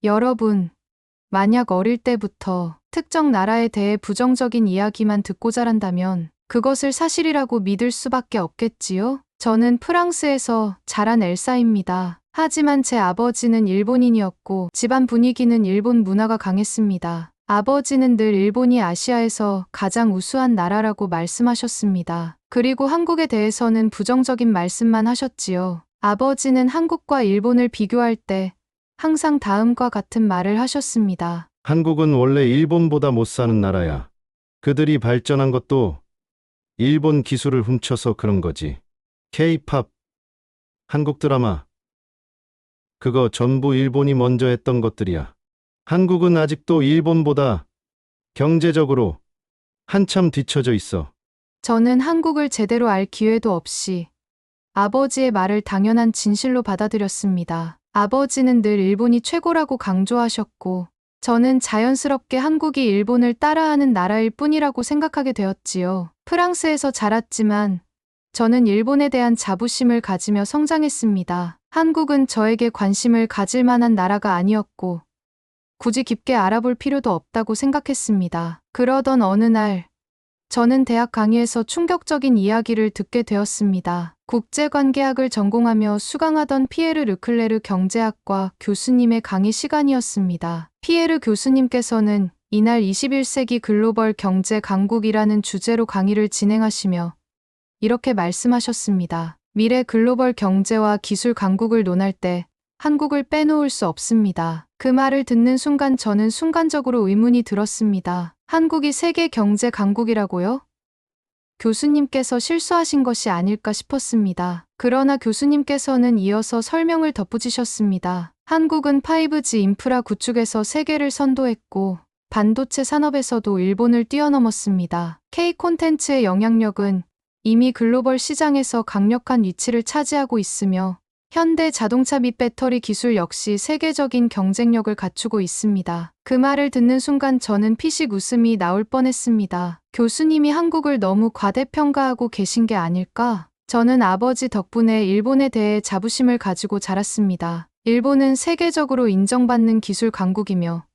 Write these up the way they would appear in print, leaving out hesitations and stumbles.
여러분, 만약 어릴 때부터 특정 나라에 대해 부정적인 이야기만 듣고 자란다면 그것을 사실이라고 믿을 수밖에 없겠지요? 저는 프랑스에서 자란 엘사입니다. 하지만 제 아버지는 일본인이었고 집안 분위기는 일본 문화가 강했습니다. 아버지는 늘 일본이 아시아에서 가장 우수한 나라라고 말씀하셨습니다. 그리고 한국에 대해서는 부정적인 말씀만 하셨지요. 아버지는 한국과 일본을 비교할 때 항상 다음과 같은 말을 하셨습니다. 한국은 원래 일본보다 못 사는 나라야. 그들이 발전한 것도 일본 기술을 훔쳐서 그런 거지. K-팝, 한국 드라마, 그거 전부 일본이 먼저 했던 것들이야. 한국은 아직도 일본보다 경제적으로 한참 뒤처져 있어. 저는 한국을 제대로 알 기회도 없이 아버지의 말을 당연한 진실로 받아들였습니다. 아버지는 늘 일본이 최고라고 강조하셨고, 저는 자연스럽게 한국이 일본을 따라하는 나라일 뿐이라고 생각하게 되었지요. 프랑스에서 자랐지만 저는 일본에 대한 자부심을 가지며 성장했습니다. 한국은 저에게 관심을 가질 만한 나라가 아니었고, 굳이 깊게 알아볼 필요도 없다고 생각했습니다. 그러던 어느 날, 저는 대학 강의에서 충격적인 이야기를 듣게 되었습니다. 국제관계학을 전공하며 수강하던 피에르 르클레르 경제학과 교수님의 강의 시간이었습니다. 피에르 교수님께서는 이날 21세기 글로벌 경제 강국이라는 주제로 강의를 진행하시며 이렇게 말씀하셨습니다. 미래 글로벌 경제와 기술 강국을 논할 때 한국을 빼놓을 수 없습니다. 그 말을 듣는 순간 저는 순간적으로 의문이 들었습니다. 한국이 세계 경제 강국이라고요? 교수님께서 실수하신 것이 아닐까 싶었습니다. 그러나 교수님께서는 이어서 설명을 덧붙이셨습니다. 한국은 5G 인프라 구축에서 세계를 선도했고 반도체 산업에서도 일본을 뛰어넘었습니다. K 콘텐츠의 영향력은 이미 글로벌 시장에서 강력한 위치를 차지하고 있으며 현대 자동차 및 배터리 기술 역시 세계적인 경쟁력을 갖추고 있습니다. 그 말을 듣는 순간 저는 피식 웃음이 나올 뻔했습니다. 교수님이 한국을 너무 과대평가하고 계신 게 아닐까? 저는 아버지 덕분에 일본에 대해 자부심을 가지고 자랐습니다. 일본은 세계적으로 인정받는 기술 강국이며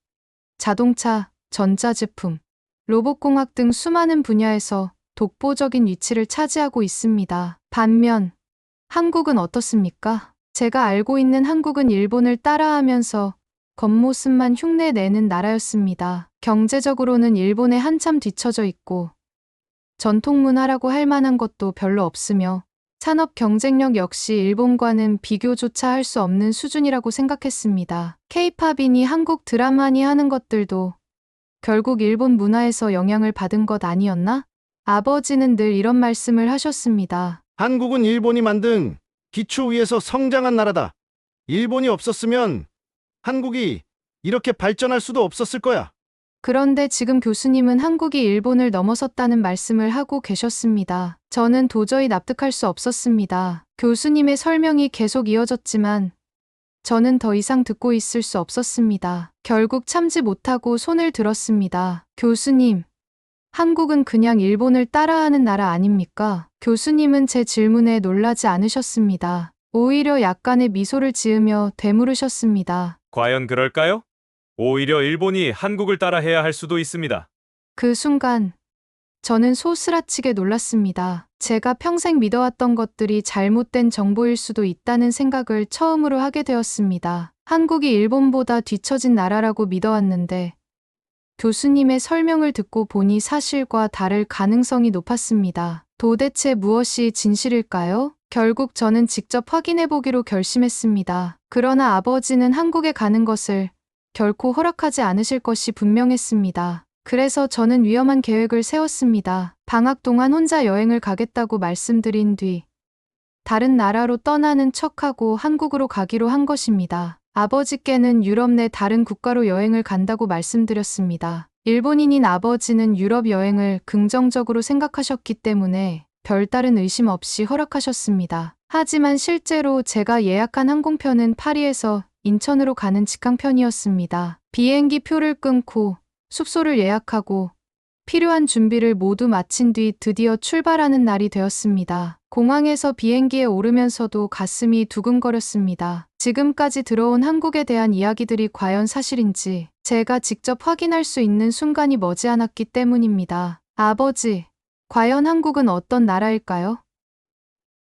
자동차, 전자제품, 로봇공학 등 수많은 분야에서 독보적인 위치를 차지하고 있습니다. 반면 한국은 어떻습니까? 제가 알고 있는 한국은 일본을 따라하면서 겉모습만 흉내내는 나라였습니다. 경제적으로는 일본에 한참 뒤처져 있고 전통문화라고 할 만한 것도 별로 없으며 산업 경쟁력 역시 일본과는 비교조차 할 수 없는 수준이라고 생각했습니다. K-팝이니 한국 드라마니 하는 것들도 결국 일본 문화에서 영향을 받은 것 아니었나? 아버지는 늘 이런 말씀을 하셨습니다. 한국은 일본이 만든 기초 위에서 성장한 나라다. 일본이 없었으면 한국이 이렇게 발전할 수도 없었을 거야. 그런데 지금 교수님은 한국이 일본을 넘어섰다는 말씀을 하고 계셨습니다. 저는 도저히 납득할 수 없었습니다. 교수님의 설명이 계속 이어졌지만 저는 더 이상 듣고 있을 수 없었습니다. 결국 참지 못하고 손을 들었습니다. 교수님, 한국은 그냥 일본을 따라하는 나라 아닙니까? 교수님은 제 질문에 놀라지 않으셨습니다. 오히려 약간의 미소를 지으며 되물으셨습니다. 과연 그럴까요? 오히려 일본이 한국을 따라해야 할 수도 있습니다. 그 순간 저는 소스라치게 놀랐습니다. 제가 평생 믿어왔던 것들이 잘못된 정보일 수도 있다는 생각을 처음으로 하게 되었습니다. 한국이 일본보다 뒤처진 나라라고 믿어왔는데 교수님의 설명을 듣고 보니 사실과 다를 가능성이 높았습니다. 도대체 무엇이 진실일까요? 결국 저는 직접 확인해보기로 결심했습니다. 그러나 아버지는 한국에 가는 것을 결코 허락하지 않으실 것이 분명했습니다. 그래서 저는 위험한 계획을 세웠습니다. 방학 동안 혼자 여행을 가겠다고 말씀드린 뒤 다른 나라로 떠나는 척하고 한국으로 가기로 한 것입니다. 아버지께는 유럽 내 다른 국가로 여행을 간다고 말씀드렸습니다. 일본인인 아버지는 유럽 여행을 긍정적으로 생각하셨기 때문에 별다른 의심 없이 허락하셨습니다. 하지만 실제로 제가 예약한 항공편은 파리에서 인천으로 가는 직항편이었습니다. 비행기 표를 끊고 숙소를 예약하고 필요한 준비를 모두 마친 뒤 드디어 출발하는 날이 되었습니다. 공항에서 비행기에 오르면서도 가슴이 두근거렸습니다. 지금까지 들어온 한국에 대한 이야기들이 과연 사실인지 제가 직접 확인할 수 있는 순간이 머지않았기 때문입니다. 아버지, 과연 한국은 어떤 나라일까요?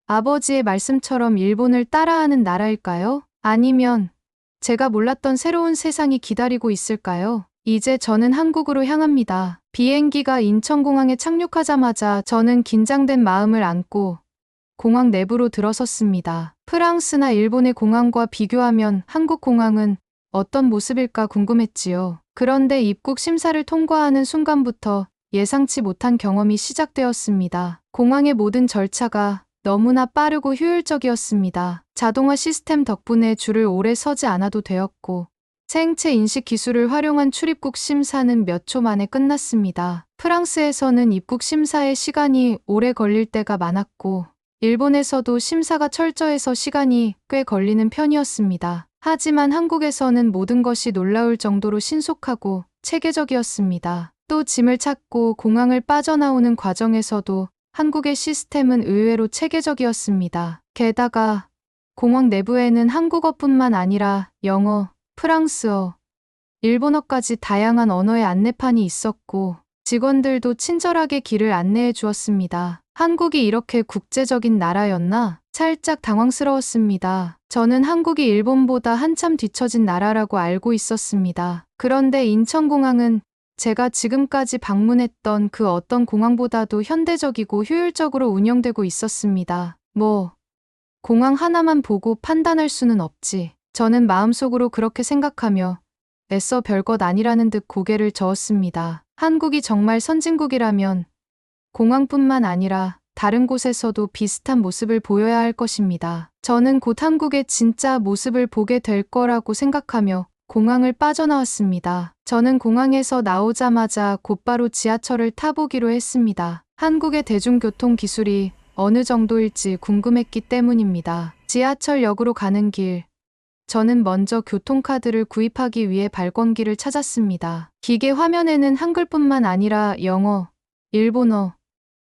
아버지의 말씀처럼 일본을 따라하는 나라일까요? 아니면 제가 몰랐던 새로운 세상이 기다리고 있을까요? 이제 저는 한국으로 향합니다. 비행기가 인천공항에 착륙하자마자 저는 긴장된 마음을 안고 공항 내부로 들어섰습니다. 프랑스나 일본의 공항과 비교하면 한국 공항은 어떤 모습일까 궁금했지요. 그런데 입국 심사를 통과하는 순간부터 예상치 못한 경험이 시작되었습니다. 공항의 모든 절차가 너무나 빠르고 효율적이었습니다. 자동화 시스템 덕분에 줄을 오래 서지 않아도 되었고, 생체 인식 기술을 활용한 출입국 심사는 몇 초 만에 끝났습니다. 프랑스에서는 입국 심사에 시간이 오래 걸릴 때가 많았고, 일본에서도 심사가 철저해서 시간이 꽤 걸리는 편이었습니다. 하지만 한국에서는 모든 것이 놀라울 정도로 신속하고 체계적이었습니다. 또 짐을 찾고 공항을 빠져나오는 과정에서도 한국의 시스템은 의외로 체계적이었습니다. 게다가 공항 내부에는 한국어뿐만 아니라 영어, 프랑스어, 일본어까지 다양한 언어의 안내판이 있었고 직원들도 친절하게 길을 안내해 주었습니다. 한국이 이렇게 국제적인 나라였나? 살짝 당황스러웠습니다. 저는 한국이 일본보다 한참 뒤처진 나라라고 알고 있었습니다. 그런데 인천공항은 제가 지금까지 방문했던 그 어떤 공항보다도 현대적이고 효율적으로 운영되고 있었습니다. 공항 하나만 보고 판단할 수는 없지. 저는 마음속으로 그렇게 생각하며 애써 별것 아니라는 듯 고개를 저었습니다. 한국이 정말 선진국이라면 공항뿐만 아니라 다른 곳에서도 비슷한 모습을 보여야 할 것입니다. 저는 곧 한국의 진짜 모습을 보게 될 거라고 생각하며 공항을 빠져나왔습니다. 저는 공항에서 나오자마자 곧바로 지하철을 타보기로 했습니다. 한국의 대중교통 기술이 어느 정도일지 궁금했기 때문입니다. 지하철역으로 가는 길, 저는 먼저 교통카드를 구입하기 위해 발권기를 찾았습니다. 기계 화면에는 한글뿐만 아니라 영어, 일본어,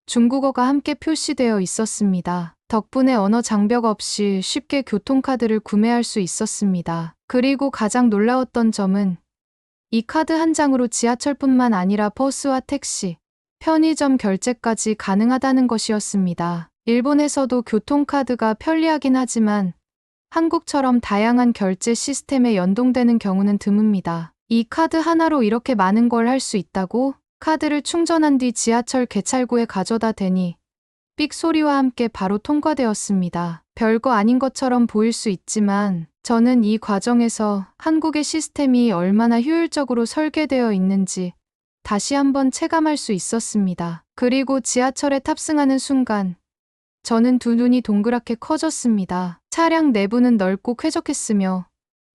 중국어가 함께 표시되어 있었습니다. 덕분에 언어 장벽 없이 쉽게 교통카드를 구매할 수 있었습니다. 그리고 가장 놀라웠던 점은 이 카드 한 장으로 지하철뿐만 아니라 버스와 택시, 편의점 결제까지 가능하다는 것이었습니다. 일본에서도 교통카드가 편리하긴 하지만 한국처럼 다양한 결제 시스템에 연동되는 경우는 드뭅니다. 이 카드 하나로 이렇게 많은 걸 할 수 있다고? 카드를 충전한 뒤 지하철 개찰구에 가져다 대니 삑 소리와 함께 바로 통과되었습니다. 별거 아닌 것처럼 보일 수 있지만 저는 이 과정에서 한국의 시스템이 얼마나 효율적으로 설계되어 있는지 다시 한번 체감할 수 있었습니다. 그리고 지하철에 탑승하는 순간 저는 두 눈이 동그랗게 커졌습니다. 차량 내부는 넓고 쾌적했으며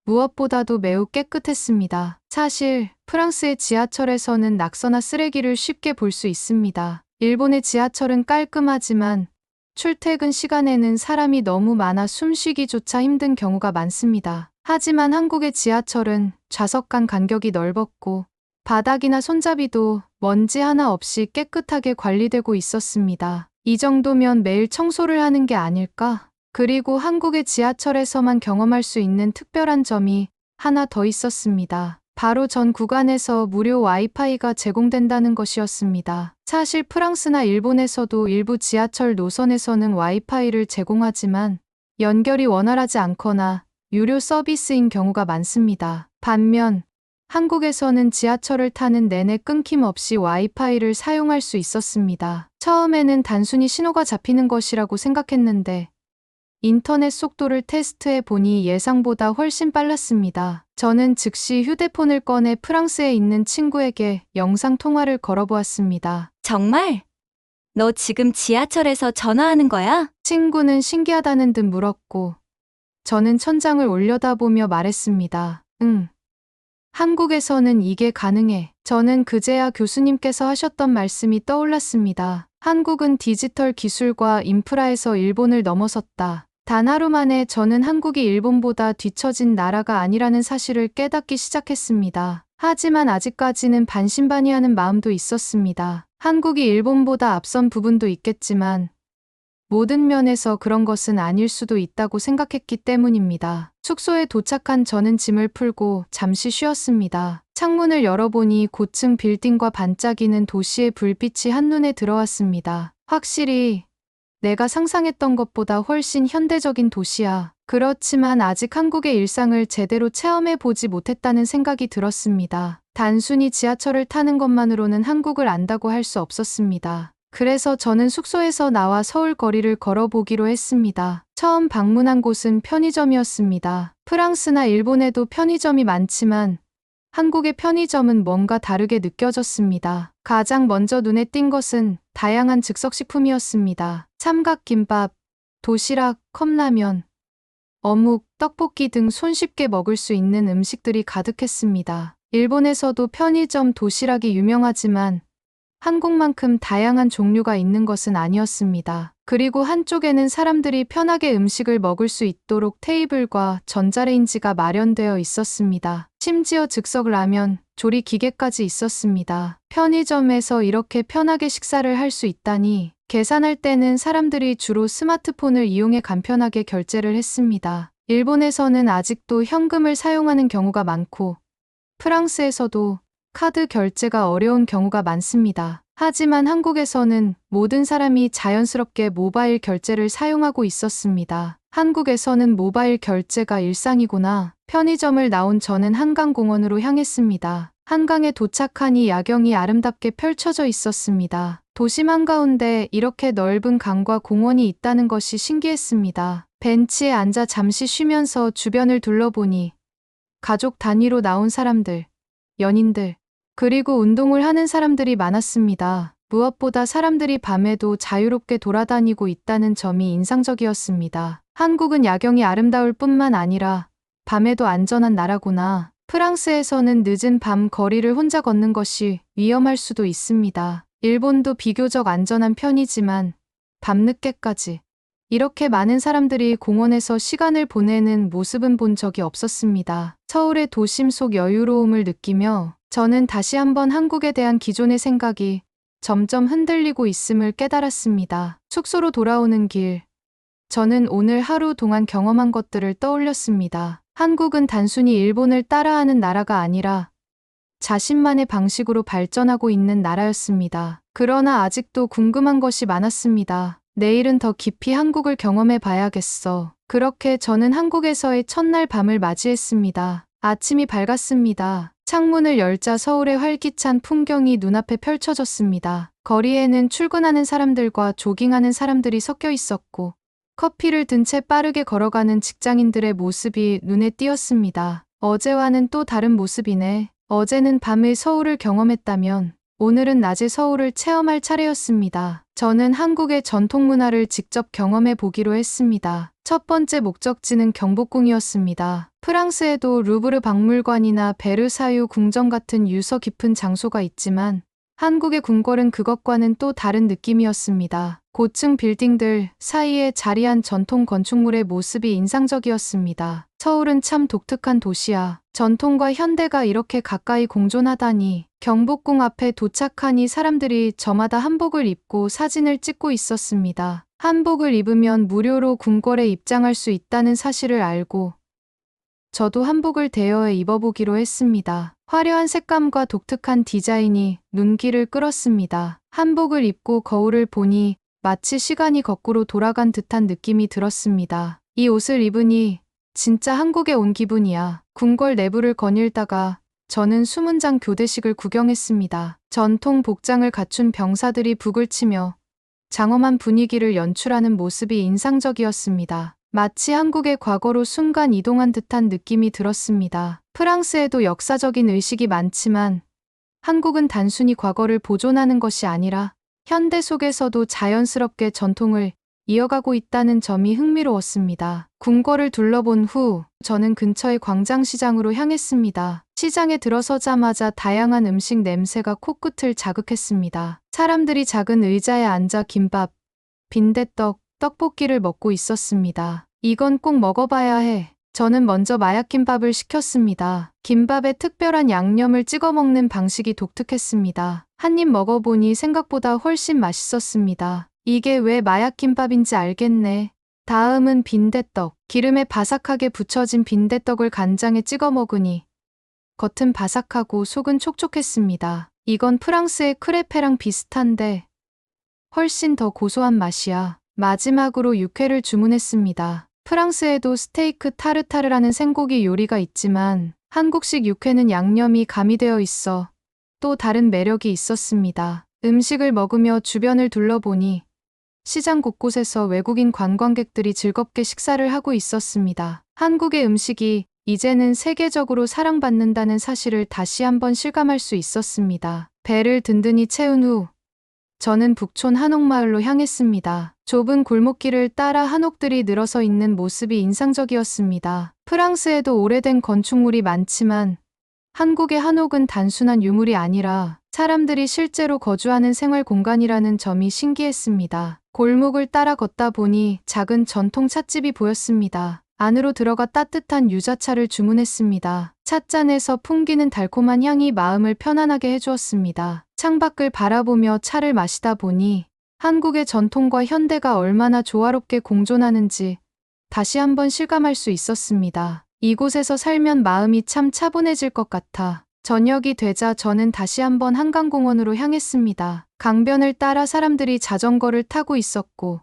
무엇보다도 매우 깨끗했습니다. 사실 프랑스의 지하철에서는 낙서나 쓰레기를 쉽게 볼 수 있습니다. 일본의 지하철은 깔끔하지만 출퇴근 시간에는 사람이 너무 많아 숨쉬기조차 힘든 경우가 많습니다. 하지만 한국의 지하철은 좌석 간 간격이 넓었고 바닥이나 손잡이도 먼지 하나 없이 깨끗하게 관리되고 있었습니다. 이 정도면 매일 청소를 하는 게 아닐까? 그리고 한국의 지하철에서만 경험할 수 있는 특별한 점이 하나 더 있었습니다. 바로 전 구간에서 무료 와이파이가 제공된다는 것이었습니다. 사실 프랑스나 일본에서도 일부 지하철 노선에서는 와이파이를 제공하지만 연결이 원활하지 않거나 유료 서비스인 경우가 많습니다. 반면 한국에서는 지하철을 타는 내내 끊김없이 와이파이를 사용할 수 있었습니다. 처음에는 단순히 신호가 잡히는 것이라고 생각했는데 인터넷 속도를 테스트해 보니 예상보다 훨씬 빨랐습니다. 저는 즉시 휴대폰을 꺼내 프랑스에 있는 친구에게 영상 통화를 걸어보았습니다. 정말? 너 지금 지하철에서 전화하는 거야? 친구는 신기하다는 듯 물었고 저는 천장을 올려다보며 말했습니다. 응. 한국에서는 이게 가능해. 저는 그제야 교수님께서 하셨던 말씀이 떠올랐습니다. 한국은 디지털 기술과 인프라에서 일본을 넘어섰다. 단 하루 만에 저는 한국이 일본보다 뒤처진 나라가 아니라는 사실을 깨닫기 시작했습니다. 하지만 아직까지는 반신반의하는 마음도 있었습니다. 한국이 일본보다 앞선 부분도 있겠지만 모든 면에서 그런 것은 아닐 수도 있다고 생각했기 때문입니다. 숙소에 도착한 저는 짐을 풀고 잠시 쉬었습니다. 창문을 열어보니 고층 빌딩과 반짝이는 도시의 불빛이 한눈에 들어왔습니다. 확실히 내가 상상했던 것보다 훨씬 현대적인 도시야. 그렇지만 아직 한국의 일상을 제대로 체험해 보지 못했다는 생각이 들었습니다. 단순히 지하철을 타는 것만으로는 한국을 안다고 할 수 없었습니다. 그래서 저는 숙소에서 나와 서울 거리를 걸어보기로 했습니다. 처음 방문한 곳은 편의점이었습니다. 프랑스나 일본에도 편의점이 많지만 한국의 편의점은 뭔가 다르게 느껴졌습니다. 가장 먼저 눈에 띈 것은 다양한 즉석식품이었습니다. 참각김밥, 도시락, 컵라면, 어묵, 떡볶이 등 손쉽게 먹을 수 있는 음식들이 가득했습니다. 일본에서도 편의점 도시락이 유명하지만 한국만큼 다양한 종류가 있는 것은 아니었습니다. 그리고 한쪽에는 사람들이 편하게 음식을 먹을 수 있도록 테이블과 전자레인지가 마련되어 있었습니다. 심지어 즉석 라면, 조리 기계까지 있었습니다. 편의점에서 이렇게 편하게 식사를 할 수 있다니 계산할 때는 사람들이 주로 스마트폰을 이용해 간편하게 결제를 했습니다. 일본에서는 아직도 현금을 사용하는 경우가 많고 프랑스에서도 카드 결제가 어려운 경우가 많습니다. 하지만 한국에서는 모든 사람이 자연스럽게 모바일 결제를 사용하고 있었습니다. 한국에서는 모바일 결제가 일상이구나. 편의점을 나온 저는 한강공원으로 향했습니다. 한강에 도착하니 야경이 아름답게 펼쳐져 있었습니다. 도심 한가운데 이렇게 넓은 강과 공원이 있다는 것이 신기했습니다. 벤치에 앉아 잠시 쉬면서 주변을 둘러보니 가족 단위로 나온 사람들, 연인들, 그리고 운동을 하는 사람들이 많았습니다. 무엇보다 사람들이 밤에도 자유롭게 돌아다니고 있다는 점이 인상적이었습니다. 한국은 야경이 아름다울 뿐만 아니라 밤에도 안전한 나라구나. 프랑스에서는 늦은 밤 거리를 혼자 걷는 것이 위험할 수도 있습니다. 일본도 비교적 안전한 편이지만 밤늦게까지 이렇게 많은 사람들이 공원에서 시간을 보내는 모습은 본 적이 없었습니다. 서울의 도심 속 여유로움을 느끼며 저는 다시 한번 한국에 대한 기존의 생각이 점점 흔들리고 있음을 깨달았습니다. 숙소로 돌아오는 길, 저는 오늘 하루 동안 경험한 것들을 떠올렸습니다. 한국은 단순히 일본을 따라하는 나라가 아니라 자신만의 방식으로 발전하고 있는 나라였습니다. 그러나 아직도 궁금한 것이 많았습니다. 내일은 더 깊이 한국을 경험해 봐야겠어. 그렇게 저는 한국에서의 첫날 밤을 맞이했습니다. 아침이 밝았습니다. 창문을 열자 서울의 활기찬 풍경이 눈앞에 펼쳐졌습니다. 거리에는 출근하는 사람들과 조깅하는 사람들이 섞여 있었고, 커피를 든 채 빠르게 걸어가는 직장인들의 모습이 눈에 띄었습니다. 어제와는 또 다른 모습이네. 어제는 밤의 서울을 경험했다면 오늘은 낮의 서울을 체험할 차례였습니다. 저는 한국의 전통 문화를 직접 경험해 보기로 했습니다. 첫 번째 목적지는 경복궁이었습니다. 프랑스에도 루브르 박물관이나 베르사유 궁전 같은 유서 깊은 장소가 있지만 한국의 궁궐은 그것과는 또 다른 느낌이었습니다. 고층 빌딩들 사이에 자리한 전통 건축물의 모습이 인상적이었습니다. 서울은 참 독특한 도시야. 전통과 현대가 이렇게 가까이 공존하다니. 경복궁 앞에 도착하니 사람들이 저마다 한복을 입고 사진을 찍고 있었습니다. 한복을 입으면 무료로 궁궐에 입장할 수 있다는 사실을 알고 저도 한복을 대여해 입어보기로 했습니다. 화려한 색감과 독특한 디자인이 눈길을 끌었습니다. 한복을 입고 거울을 보니 마치 시간이 거꾸로 돌아간 듯한 느낌이 들었습니다. 이 옷을 입으니 진짜 한국에 온 기분이야. 궁궐 내부를 거닐다가 저는 수문장 교대식을 구경했습니다. 전통 복장을 갖춘 병사들이 북을 치며 장엄한 분위기를 연출하는 모습이 인상적이었습니다. 마치 한국의 과거로 순간 이동한 듯한 느낌이 들었습니다. 프랑스에도 역사적인 의식이 많지만 한국은 단순히 과거를 보존하는 것이 아니라 현대 속에서도 자연스럽게 전통을 이어가고 있다는 점이 흥미로웠습니다. 궁궐을 둘러본 후 저는 근처의 광장시장으로 향했습니다. 시장에 들어서자마자 다양한 음식 냄새가 코끝을 자극했습니다. 사람들이 작은 의자에 앉아 김밥, 빈대떡, 떡볶이를 먹고 있었습니다. 이건 꼭 먹어봐야 해. 저는 먼저 마약김밥을 시켰습니다. 김밥에 특별한 양념을 찍어 먹는 방식이 독특했습니다. 한 입 먹어보니 생각보다 훨씬 맛있었습니다. 이게 왜 마약김밥인지 알겠네. 다음은 빈대떡. 기름에 바삭하게 부쳐진 빈대떡을 간장에 찍어 먹으니 겉은 바삭하고 속은 촉촉했습니다. 이건 프랑스의 크레페랑 비슷한데 훨씬 더 고소한 맛이야. 마지막으로 육회를 주문했습니다. 프랑스에도 스테이크 타르타르라는 생고기 요리가 있지만 한국식 육회는 양념이 가미되어 있어 또 다른 매력이 있었습니다. 음식을 먹으며 주변을 둘러보니 시장 곳곳에서 외국인 관광객들이 즐겁게 식사를 하고 있었습니다. 한국의 음식이 이제는 세계적으로 사랑받는다는 사실을 다시 한번 실감할 수 있었습니다. 배를 든든히 채운 후 저는 북촌 한옥마을로 향했습니다. 좁은 골목길을 따라 한옥들이 늘어서 있는 모습이 인상적이었습니다. 프랑스에도 오래된 건축물이 많지만 한국의 한옥은 단순한 유물이 아니라 사람들이 실제로 거주하는 생활 공간이라는 점이 신기했습니다. 골목을 따라 걷다 보니 작은 전통 찻집이 보였습니다. 안으로 들어가 따뜻한 유자차를 주문했습니다. 찻잔에서 풍기는 달콤한 향이 마음을 편안하게 해주었습니다. 창밖을 바라보며 차를 마시다 보니 한국의 전통과 현대가 얼마나 조화롭게 공존하는지 다시 한번 실감할 수 있었습니다. 이곳에서 살면 마음이 참 차분해질 것 같아. 저녁이 되자 저는 다시 한번 한강공원으로 향했습니다. 강변을 따라 사람들이 자전거를 타고 있었고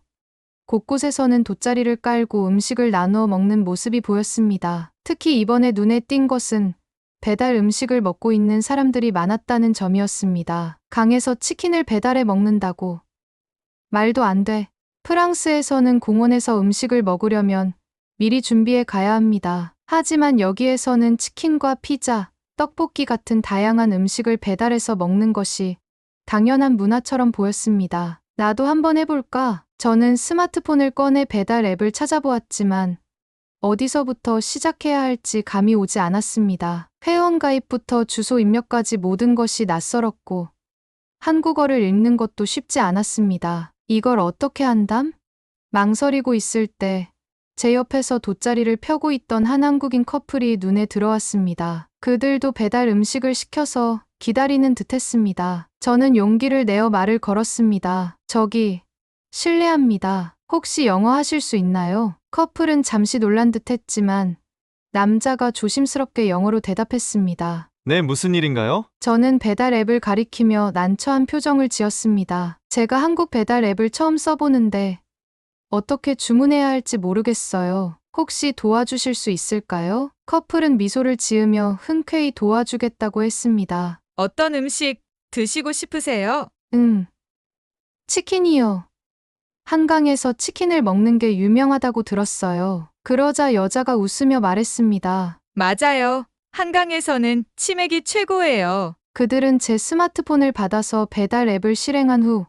곳곳에서는 돗자리를 깔고 음식을 나누어 먹는 모습이 보였습니다. 특히 이번에 눈에 띈 것은 배달 음식을 먹고 있는 사람들이 많았다는 점이었습니다. 강에서 치킨을 배달해 먹는다고. 말도 안 돼. 프랑스에서는 공원에서 음식을 먹으려면 미리 준비해 가야 합니다. 하지만 여기에서는 치킨과 피자, 떡볶이 같은 다양한 음식을 배달해서 먹는 것이 당연한 문화처럼 보였습니다. 나도 한번 해볼까? 저는 스마트폰을 꺼내 배달 앱을 찾아보았지만 어디서부터 시작해야 할지 감이 오지 않았습니다. 회원가입부터 주소 입력까지 모든 것이 낯설었고 한국어를 읽는 것도 쉽지 않았습니다. 이걸 어떻게 한담? 망설이고 있을 때 제 옆에서 돗자리를 펴고 있던 한 한국인 커플이 눈에 들어왔습니다. 그들도 배달 음식을 시켜서 기다리는 듯했습니다. 저는 용기를 내어 말을 걸었습니다. 저기, 실례합니다. 혹시 영어 하실 수 있나요? 커플은 잠시 놀란 듯했지만 남자가 조심스럽게 영어로 대답했습니다. 네, 무슨 일인가요? 저는 배달 앱을 가리키며 난처한 표정을 지었습니다. 제가 한국 배달 앱을 처음 써보는데 어떻게 주문해야 할지 모르겠어요. 혹시 도와주실 수 있을까요? 커플은 미소를 지으며 흔쾌히 도와주겠다고 했습니다. 어떤 음식 드시고 싶으세요? 치킨이요. 한강에서 치킨을 먹는 게 유명하다고 들었어요. 그러자 여자가 웃으며 말했습니다. 맞아요. 한강에서는 치맥이 최고예요. 그들은 제 스마트폰을 받아서 배달 앱을 실행한 후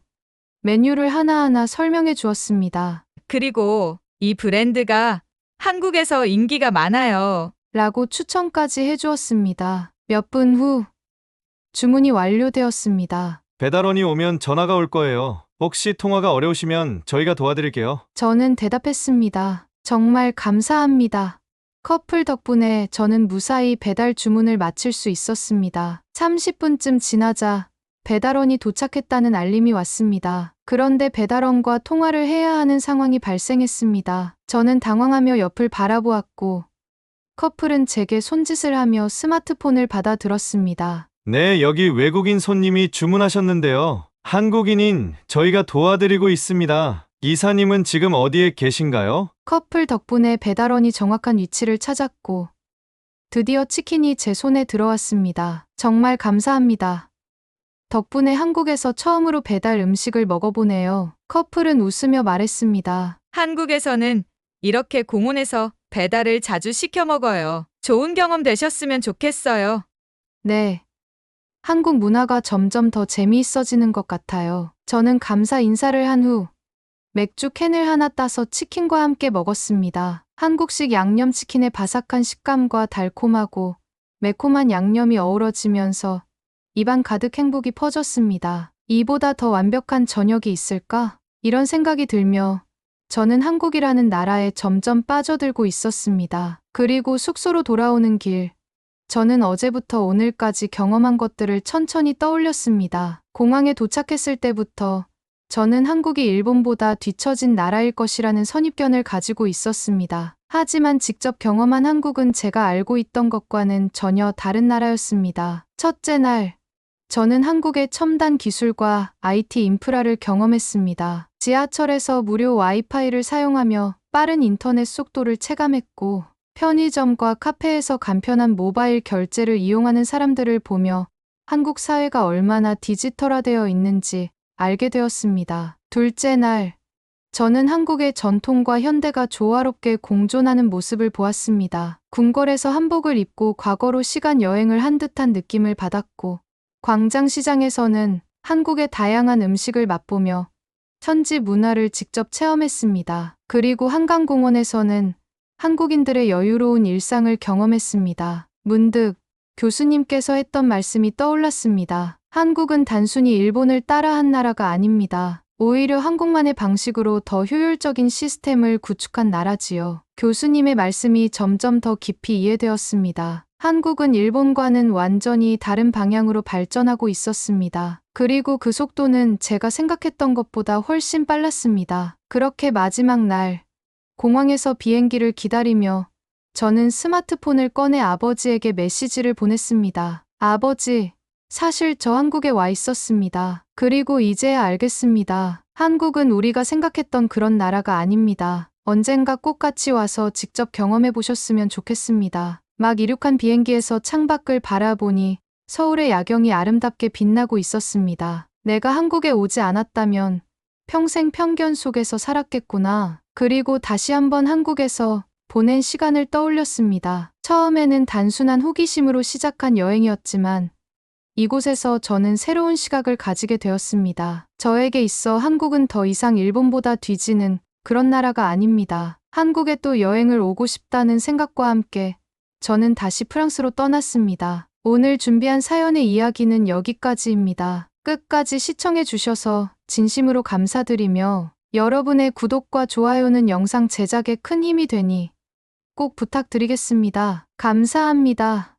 메뉴를 하나하나 설명해 주었습니다. 그리고 이 브랜드가 한국에서 인기가 많아요. 라고 추천까지 해주었습니다. 몇 분 후 주문이 완료되었습니다. 배달원이 오면 전화가 올 거예요. 혹시 통화가 어려우시면 저희가 도와드릴게요. 저는 대답했습니다. 정말 감사합니다. 커플 덕분에 저는 무사히 배달 주문을 마칠 수 있었습니다. 30분쯤 지나자 배달원이 도착했다는 알림이 왔습니다. 그런데 배달원과 통화를 해야 하는 상황이 발생했습니다. 저는 당황하며 옆을 바라보았고 커플은 제게 손짓을 하며 스마트폰을 받아 들었습니다. 네, 여기 외국인 손님이 주문하셨는데요. 한국인인 저희가 도와드리고 있습니다. 이사님은 지금 어디에 계신가요? 커플 덕분에 배달원이 정확한 위치를 찾았고 드디어 치킨이 제 손에 들어왔습니다. 정말 감사합니다. 덕분에 한국에서 처음으로 배달 음식을 먹어보네요. 커플은 웃으며 말했습니다. 한국에서는 이렇게 공원에서 배달을 자주 시켜 먹어요. 좋은 경험 되셨으면 좋겠어요. 네. 한국 문화가 점점 더 재미있어지는 것 같아요. 저는 감사 인사를 한 후 맥주 캔을 하나 따서 치킨과 함께 먹었습니다. 한국식 양념치킨의 바삭한 식감과 달콤하고 매콤한 양념이 어우러지면서 입안 가득 행복이 퍼졌습니다. 이보다 더 완벽한 저녁이 있을까? 이런 생각이 들며 저는 한국이라는 나라에 점점 빠져들고 있었습니다. 그리고 숙소로 돌아오는 길, 저는 어제부터 오늘까지 경험한 것들을 천천히 떠올렸습니다. 공항에 도착했을 때부터 저는 한국이 일본보다 뒤처진 나라일 것이라는 선입견을 가지고 있었습니다. 하지만 직접 경험한 한국은 제가 알고 있던 것과는 전혀 다른 나라였습니다. 첫째 날, 저는 한국의 첨단 기술과 IT 인프라를 경험했습니다. 지하철에서 무료 와이파이를 사용하며 빠른 인터넷 속도를 체감했고, 편의점과 카페에서 간편한 모바일 결제를 이용하는 사람들을 보며 한국 사회가 얼마나 디지털화되어 있는지 알게 되었습니다. 둘째 날, 저는 한국의 전통과 현대가 조화롭게 공존하는 모습을 보았습니다. 궁궐에서 한복을 입고 과거로 시간 여행을 한 듯한 느낌을 받았고, 광장시장에서는 한국의 다양한 음식을 맛보며 현지 문화를 직접 체험했습니다. 그리고 한강공원에서는 한국인들의 여유로운 일상을 경험했습니다. 문득 교수님께서 했던 말씀이 떠올랐습니다. 한국은 단순히 일본을 따라한 나라가 아닙니다. 오히려 한국만의 방식으로 더 효율적인 시스템을 구축한 나라지요. 교수님의 말씀이 점점 더 깊이 이해되었습니다. 한국은 일본과는 완전히 다른 방향으로 발전하고 있었습니다. 그리고 그 속도는 제가 생각했던 것보다 훨씬 빨랐습니다. 그렇게 마지막 날, 공항에서 비행기를 기다리며 저는 스마트폰을 꺼내 아버지에게 메시지를 보냈습니다. 아버지, 사실 저 한국에 와 있었습니다. 그리고 이제야 알겠습니다. 한국은 우리가 생각했던 그런 나라가 아닙니다. 언젠가 꼭 같이 와서 직접 경험해 보셨으면 좋겠습니다. 막 이륙한 비행기에서 창밖을 바라보니 서울의 야경이 아름답게 빛나고 있었습니다. 내가 한국에 오지 않았다면 평생 편견 속에서 살았겠구나. 그리고 다시 한번 한국에서 보낸 시간을 떠올렸습니다. 처음에는 단순한 호기심으로 시작한 여행이었지만 이곳에서 저는 새로운 시각을 가지게 되었습니다. 저에게 있어 한국은 더 이상 일본보다 뒤지는 그런 나라가 아닙니다. 한국에 또 여행을 오고 싶다는 생각과 함께 저는 다시 프랑스로 떠났습니다. 오늘 준비한 사연의 이야기는 여기까지입니다. 끝까지 시청해 주셔서 진심으로 감사드리며 여러분의 구독과 좋아요는 영상 제작에 큰 힘이 되니 꼭 부탁드리겠습니다. 감사합니다.